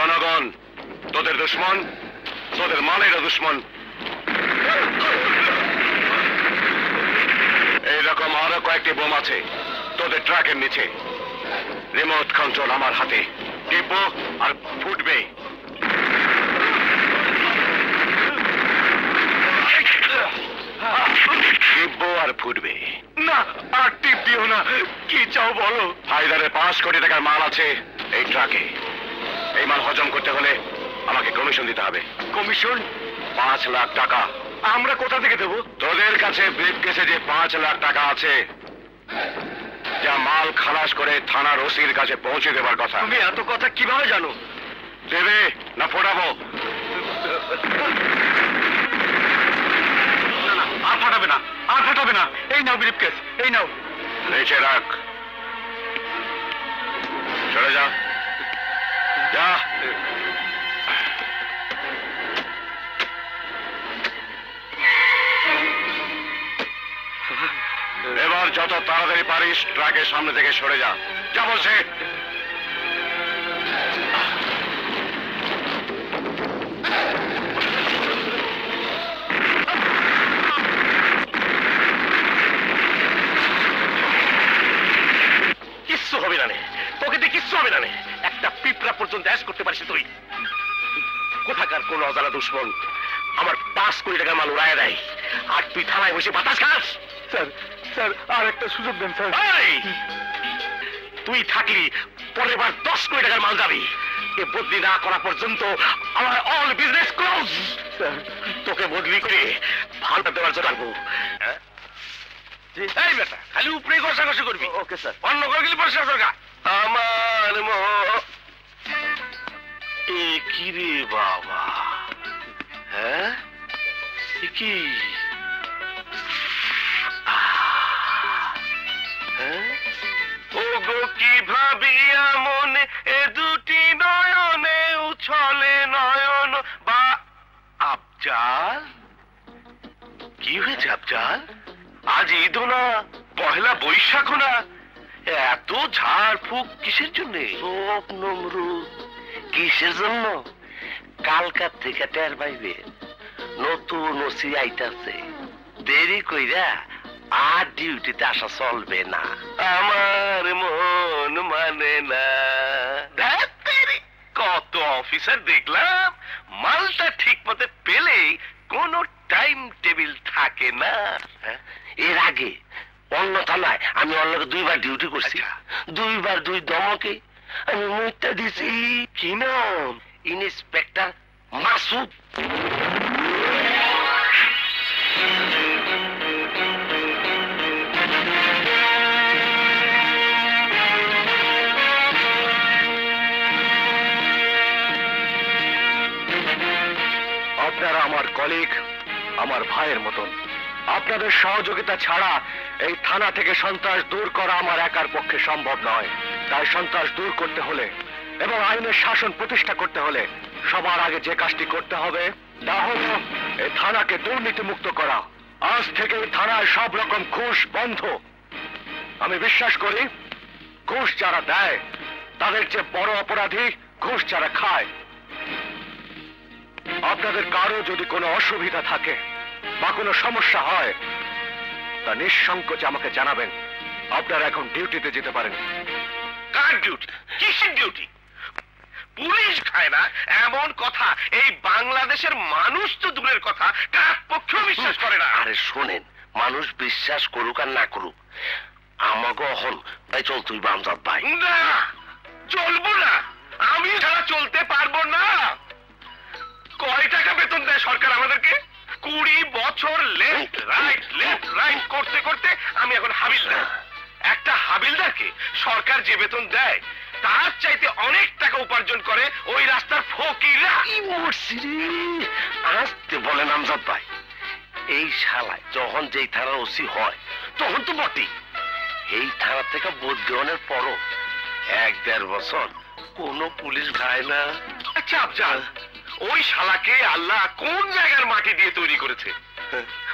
জনগণ তোদের দুশ্মন, তোদের মালেরও দুশ্মন। এইরকম আরো কয়েকটি বোম আছে তোদের ট্রাকের নিচে। রিমোট কন্ট্রোল আমার হাতে, টিপবো আর ফুটবে। টিপবো আর ফুটবে না। আর টিপ দিও না। কি চাও বলো? হায়দারে 5 কোটি টাকার মাল আছে এই ট্রাকে। এই মাল হজম করতে হলে আমাকে কমিশন দিতে হবে। কমিশন? 5 লাখ টাকা। আমরা কোথা থেকে দেবো? তোদের কাছে ব্রিফকেসে যে 5 লাখ টাকা আছে, যা মাল খালাস করে থানার ওসির কাছে পৌঁছে দেবার কথা। তুমি এত কথা কিভাবে জানো? দেবে না ফোটাবো? আর ফাটাবে না, আর ফাটাবে না। এই নাও ব্রিফকেস, এই নাও। নিচে রাখ। চলে যা, যা। এবার যত তাড়াতাড়ি পারিস ট্রাকের সামনে থেকে সরে যা। যা বলছে। কিচ্ছু হবে না, তোকে দিয়ে কিচ্ছু হবে না। একটা পিঁপড়া পর্যন্ত অ্যাশ করতে পারিস তুই? কোথাকার কোন অজানা দুশ্মন আমার 5 কোটি টাকার মাল উড়ায় দেয়, আর তুই থানায় বসে বাতাস খাস? স্যার, স্যার আর একটা সুযোগ দেন স্যার। তুই থাকলি পরের বার 10 কোটি টাকার মাল যাবি। এ বদলি না করা পর্যন্ত আমার অল বিজনেস ক্লোজ। স্যার, তোকে বদলি করে ভাড়া দেওয়ার জন্য আসবো। এই বেটা, খালি উপরে ঘষাঘষি করবি। Okay sir. অন্য করে গেলে পরিষ্কার করগা। আমার এ কি রে বাবা? হ্যাঁ, কি? ওগো কি ভাবিয়া মনে এ দুটি নয়নে উছলে নয়ন বা। আফজাল, কি হয়েছে আফজাল? আজ ঈদও না, পহেলা বৈশাখও না, এত ঝাড় ফুক কিসের জন্য? নমরুদ, কিসের জন্য? কালকার থেকে টের পাইবে নতুন ওসি আইতাছে। দেরি কইরা আর ডিউটিতে আসা চলবে না। আমার মন মানে না। কত অফিসার দেখলাম, মালটা ঠিক মতো পেলেই কোন টাইম টেবিল থাকে না। এর আগে অন্য থানায় আমি অন্য 2 বার ডিউটি করছি। 2 বার 2 দমকে আমি মুইতা দিছি। কি নাম? ইন্সপেক্টর মাসুদ। আপনারা আমার কলিগ, আমার ভাইয়ের মতন। আপনাদের সহযোগিতা ছাড়া এই থানা থেকে সন্ত্রাস দূর করা আমার একার পক্ষে সম্ভব নয়। তাই সন্ত্রাস দূর করতে হলে এবং আইনের শাসন প্রতিষ্ঠা করতে হলে সবার আগে যে কাজটি করতে হবে তা হল এই থানাকে দুর্নীতি মুক্ত করা। আজ থেকে এই থানায় সব রকম ঘুষ বন্ধ। আমি বিশ্বাস করি ঘুষ যারা দেয় তাদের চেয়ে বড় অপরাধী ঘুষ যারা খায়। আপনাদের কারো যদি কোনো অসুবিধা থাকে বা কোনো সমস্যা হয় তা নিঃসংকোচে আমাকে জানাবেন। আপনারা এখন ডিউটিতে যেতে পারেন। কার ডিউটি? কিসের ডিউটি? পুলিশ খায় না এমন কথা এই বাংলাদেশের মানুষ তো দূরের কথা কার পক্ষেও বিশ্বাস করে না। আরে শোনেন, মানুষ বিশ্বাস করুক আর না করুক, আমাকে এখন তাই চল তুই বামজাদ ভাই। না, চলবো না। আমি ছাড়া চলতে পারবো না। কয় টাকা বেতন দেয় সরকার আমাদেরকে? 20 বছর লেফট রাইট করতে করতে আমি এখন হাবিলদার। একটা হাবিলদারকে সরকার যে বেতন দেয় তার চাইতে অনেক টাকা উপার্জন করে ওই রাস্তার ফকিররা। আসতে বলেন আমজাদ ভাই, এই শালায় যখন যেই থানার ওসি হয় তখন তো বটেই। এই থানা থেকে বদলের পরও 1-1.5 বছর কোনো পুলিশ খায় না। আচ্ছা আফজাল, ওই শালাকে আল্লাহ কোন জায়গার মাটি দিয়ে তৈরি করেছে?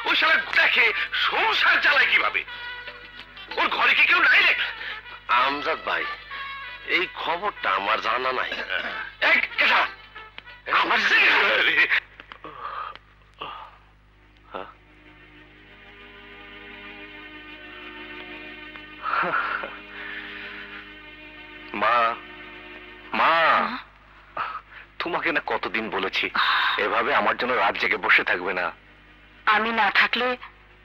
ওই শালা দেখে সংসার চালায় কিভাবে? ওর ঘরে কি কেউ নাই রে? আমজাদ ভাই, এই খবরটা আমার জানা নাই। আমার মা, মা, তোমাকে না কতদিন বলেছি এভাবে আমার জন্য রাত জেগে বসে থাকবে না। আমি না থাকলে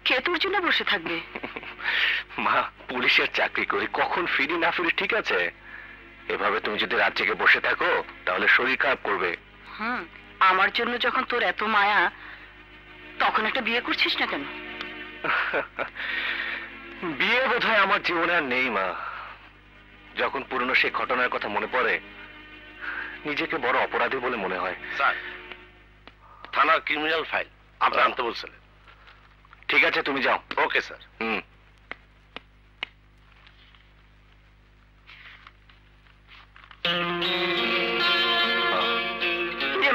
কে তোর জন্য বসে থাকবে? মা, পুলিশের চাকরি করি, কখন ফিরি না ফিরি ঠিক আছে। এভাবে তুমি যদি রাত জেগে বসে থাকো তাহলে শরীর খারাপ করবে। আমার জন্য যখন তোর এত মায়া, তখন একটা বিয়ে করছিস না কেন? বিয়ে বোধহয় আমার জীবনে আর নেই মা। যখন পুরনো সেই ঘটনার কথা মনে পড়ে নিজেকে বড় অপরাধী বলে মনে হয়। স্যার, থানার ক্রিমিনাল ফাইল আপনি আনতে বলছিলেন। ঠিক আছে, তুমি যাও। Okay sir.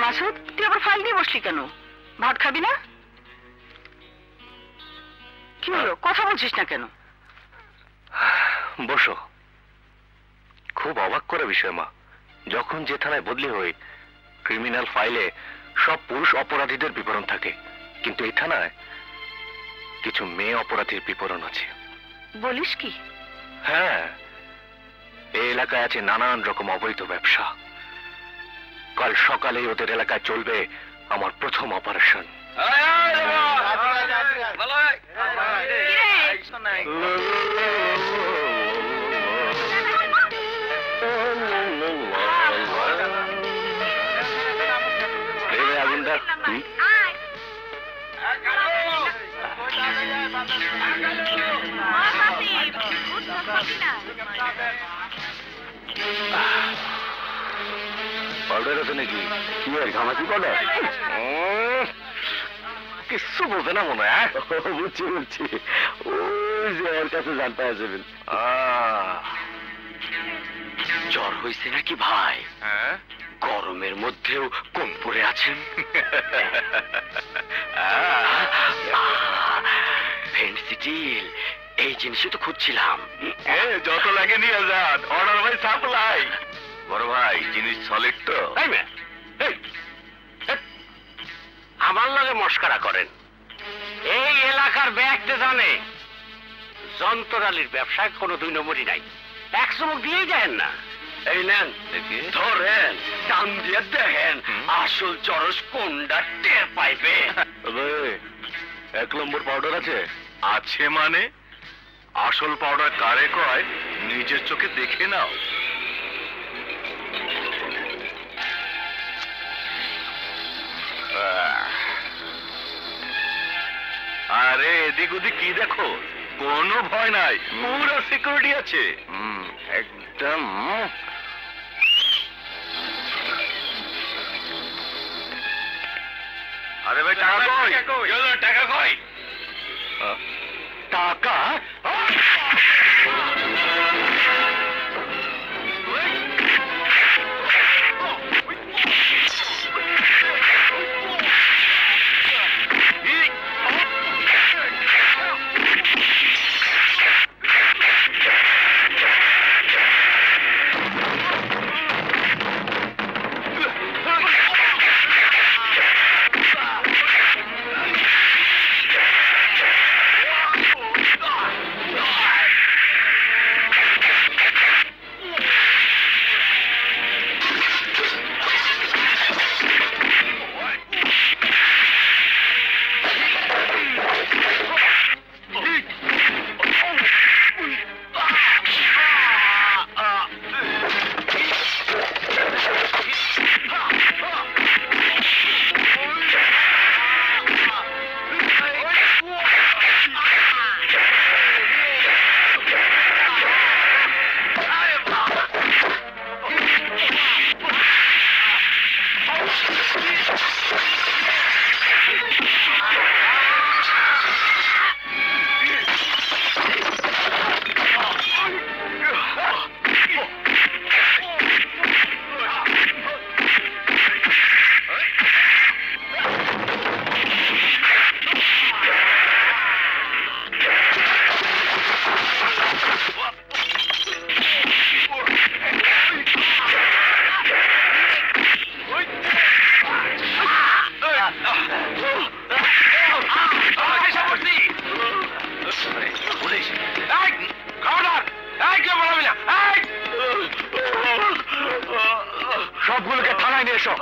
মাসুদ, তুই আবার ফাইল দিয়ে বসলি কেন? ভাত খাবি না? কি হলো, কথা বলছিস না কেন? বসো। খুব অবাক করা বিষয় মা, যখন যে থানায় বদলি হই ক্রিমিনাল ফাইলে সব পুরুষ অপরাধীদের বিবরণ থাকে, কিন্তু এই থানায় কিছু মেয়ে অপরাধীর বিবরণ আছে। বলিস কি? হ্যাঁ, এই এলাকায় আছে নানান রকম অবৈধ ব্যবসা। কাল সকালে ওদের এলাকায় চলবে আমার প্রথম অপারেশন। পাউডার আছে নাকি? কি আর ঘামাচি পাউডার? কিচ্ছু বোঝে না মনে হয়। বুঝছি বুঝছি, ওই যে ওর কাছে জানতে আসবেন। জ্বর হয়েছে নাকি ভাই? হ্যাঁ, গরমের মধ্যেও কোন পরে আছেন? ফেন্সিডিল, এই জিনিসই তো খুঁজছিলাম। যত লাগে নিয়ে যান, অর্ডার ভাই সাপ্লাই। বড় ভাই, জিনিস সলিড তো? আমার লগে মস্করা করেন? এই এলাকার ব্যাগতে জানে যন্ত্রালির ব্যবসায় কোনো দুই নম্বরই নাই। এক চমক দিয়েই যায় না। এই নেন, ধরেন, টান দিয়ে দেখেন আসল চরস কোনটা টের পাইবে। 1 নম্বর পাউডার আছে? আছে মানে? আসল পাউডার কারে কয় নিজের চোখে দেখে নাও। আরে এদিক ওদিক কি দেখো, কোনো ভয় নাই, পুরো সিকিউরিটি আছে। একদম। আরে ভাই, টাকা কই? টাকা কই? টাকা? সবগুলোকে থানায় নিয়ে এসো।